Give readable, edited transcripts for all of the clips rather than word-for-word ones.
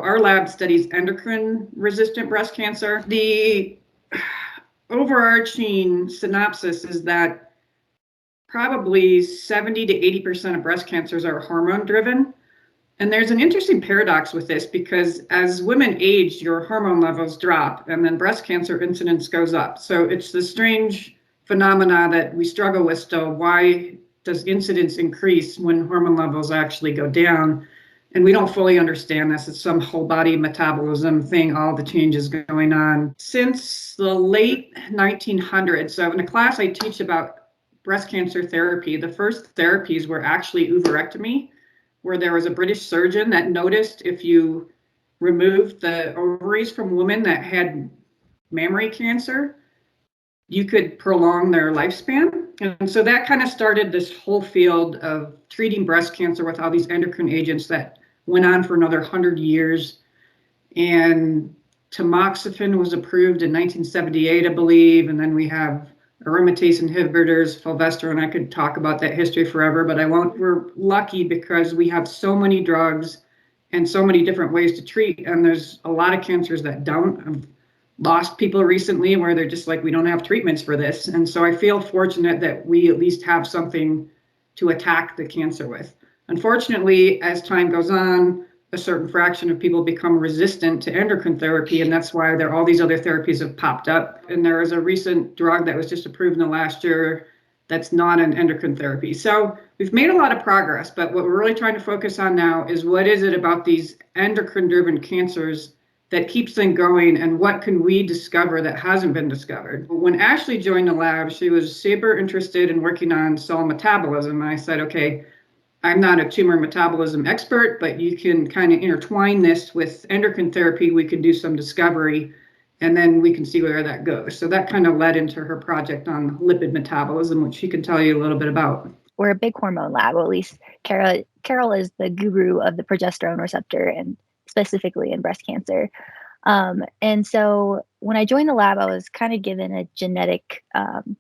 Our lab studies endocrine resistant breast cancer. The overarching synopsis is that probably 70 to 80% of breast cancers are hormone driven. And there's an interesting paradox with this because as women age, your hormone levels drop and then breast cancer incidence goes up. So it's the strange phenomena that we struggle with still. Why does incidence increase when hormone levels actually go down? And we don't fully understand this. It's some whole body metabolism thing, all the changes going on. Since the late 1900s, so in a class I teach about breast cancer therapy, the first therapies were actually oophorectomy, where there was a British surgeon that noticed if you removed the ovaries from women that had mammary cancer, you could prolong their lifespan. And so that kind of started this whole field of treating breast cancer with all these endocrine agents that went on for another 100 years. And tamoxifen was approved in 1978, I believe. And then we have aromatase inhibitors, fulvestrant. I could talk about that history forever, but I won't. We're lucky because we have so many drugs and so many different ways to treat. And there's a lot of cancers that don't. I've lost people recently where they're just like, we don't have treatments for this. And so I feel fortunate that we at least have something to attack the cancer with. Unfortunately, as time goes on, a certain fraction of people become resistant to endocrine therapy, and that's why all these other therapies have popped up. And there is a recent drug that was just approved in the last year that's not an endocrine therapy. So we've made a lot of progress, but what we're really trying to focus on now is what is it about these endocrine-driven cancers that keeps them going, and what can we discover that hasn't been discovered? When Ashley joined the lab, she was super interested in working on cell metabolism, and I said, okay, I'm not a tumor metabolism expert, but you can kind of intertwine this with endocrine therapy. We can do some discovery, and then we can see where that goes. So that kind of led into her project on lipid metabolism, which she can tell you a little bit about. We're a big hormone lab, or at least Carol is the guru of the progesterone receptor, and specifically in breast cancer. And so when I joined the lab, I was kind of given a genetic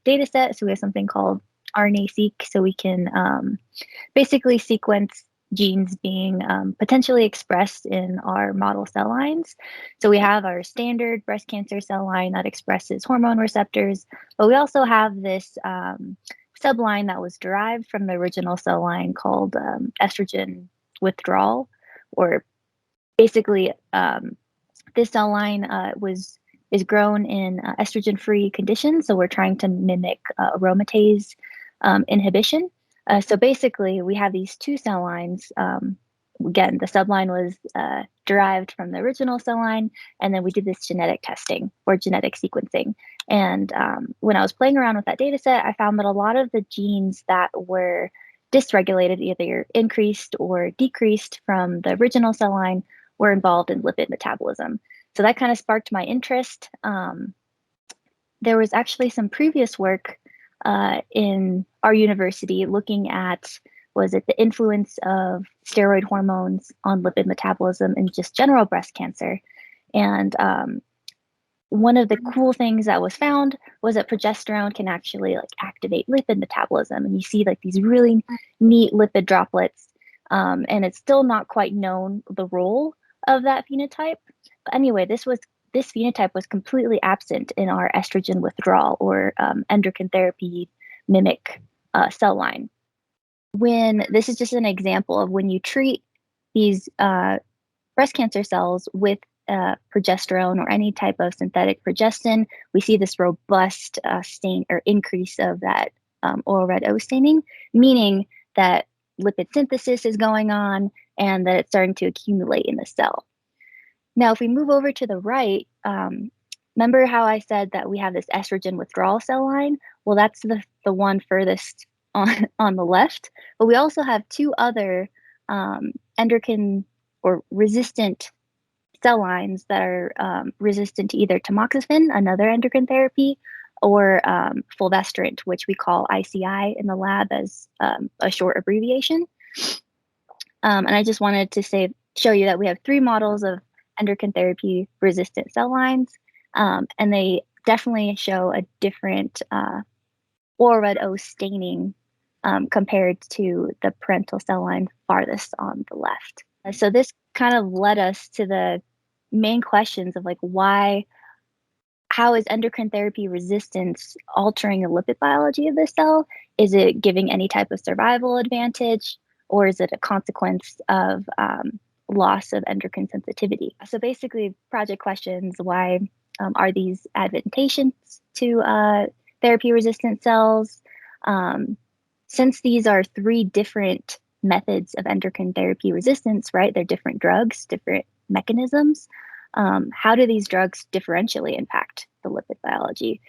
data set. So we have something called RNA-seq, so we can basically sequence genes being potentially expressed in our model cell lines. So we have our standard breast cancer cell line that expresses hormone receptors, but we also have this subline that was derived from the original cell line called estrogen withdrawal, or basically this cell line is grown in estrogen-free conditions. So we're trying to mimic aromatase inhibition. So basically, we have these two cell lines. Again, the subline was derived from the original cell line, and then we did this genetic testing or genetic sequencing. And when I was playing around with that data set, I found that a lot of the genes that were dysregulated, either increased or decreased from the original cell line, were involved in lipid metabolism. So that kind of sparked my interest. There was actually some previous work in our university looking at, was it the influence of steroid hormones on lipid metabolism and just general breast cancer. And one of the cool things that was found was that progesterone can actually like activate lipid metabolism. And you see like these really neat lipid droplets. And it's still not quite known the role of that phenotype. But anyway, this phenotype was completely absent in our estrogen withdrawal or endocrine therapy mimic cell line. This is just an example of when you treat these breast cancer cells with progesterone or any type of synthetic progestin, we see this robust stain or increase of that oral red O staining, meaning that lipid synthesis is going on and that it's starting to accumulate in the cell. Now, if we move over to the right, remember how I said that we have this estrogen withdrawal cell line? Well, that's the one furthest on the left, but we also have two other endocrine or resistant cell lines that are resistant to either tamoxifen, another endocrine therapy, or fulvestrant, which we call ICI in the lab as a short abbreviation. And I just wanted to show you that we have three models of endocrine therapy resistant cell lines, and they definitely show a different oral red O staining compared to the parental cell line farthest on the left. So this kind of led us to the main questions of like how is endocrine therapy resistance altering the lipid biology of the cell? Is it giving any type of survival advantage, or is it a consequence of loss of endocrine sensitivity? So basically, project questions: why are these advantageous to therapy resistant cells? Since these are three different methods of endocrine therapy resistance, right? They're different drugs, different mechanisms. How do these drugs differentially impact the lipid biology?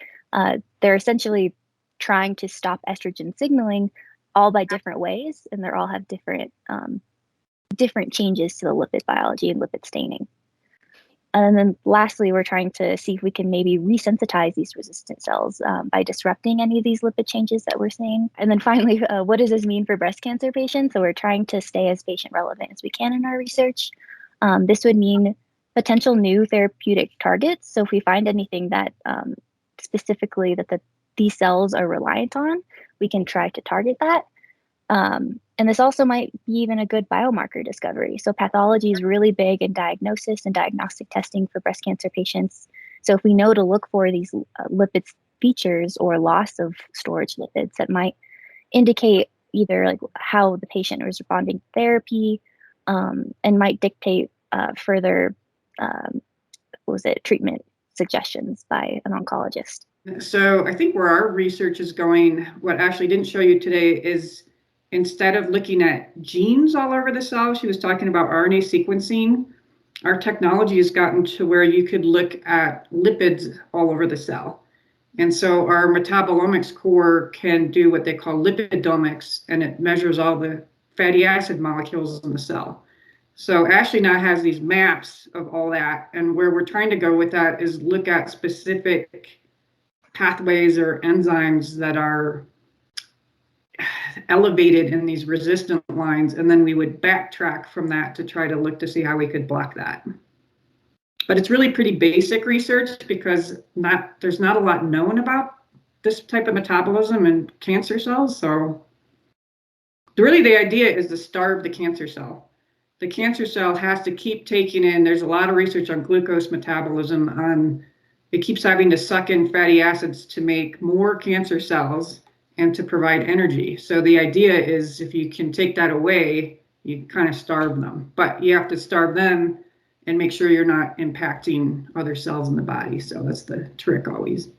They're essentially trying to stop estrogen signaling all by different ways, and they all have different changes to the lipid biology and lipid staining. And then lastly, we're trying to see if we can maybe resensitize these resistant cells by disrupting any of these lipid changes that we're seeing. And then finally, what does this mean for breast cancer patients? So we're trying to stay as patient relevant as we can in our research. This would mean potential new therapeutic targets. So if we find anything that specifically that these cells are reliant on, we can try to target that. And this also might be even a good biomarker discovery. So pathology is really big in diagnosis and diagnostic testing for breast cancer patients. So if we know to look for these lipid features or loss of storage lipids that might indicate either like how the patient is responding to therapy and might dictate further treatment suggestions by an oncologist. So I think where our research is going, what Ashley didn't show you today is instead of looking at genes all over the cell, she was talking about RNA sequencing. Our technology has gotten to where you could look at lipids all over the cell. And so our metabolomics core can do what they call lipidomics, and it measures all the fatty acid molecules in the cell. So Ashley now has these maps of all that, and where we're trying to go with that is look at specific pathways or enzymes that are elevated in these resistant lines, and then we would backtrack from that to try to look to see how we could block that. But it's really pretty basic research because there's not a lot known about this type of metabolism in cancer cells. So really the idea is to starve the cancer cell. The cancer cell has to keep taking in, there's a lot of research on glucose metabolism, it keeps having to suck in fatty acids to make more cancer cells and to provide energy. So the idea is if you can take that away, you kind of starve them, but you have to starve them and make sure you're not impacting other cells in the body. So that's the trick always.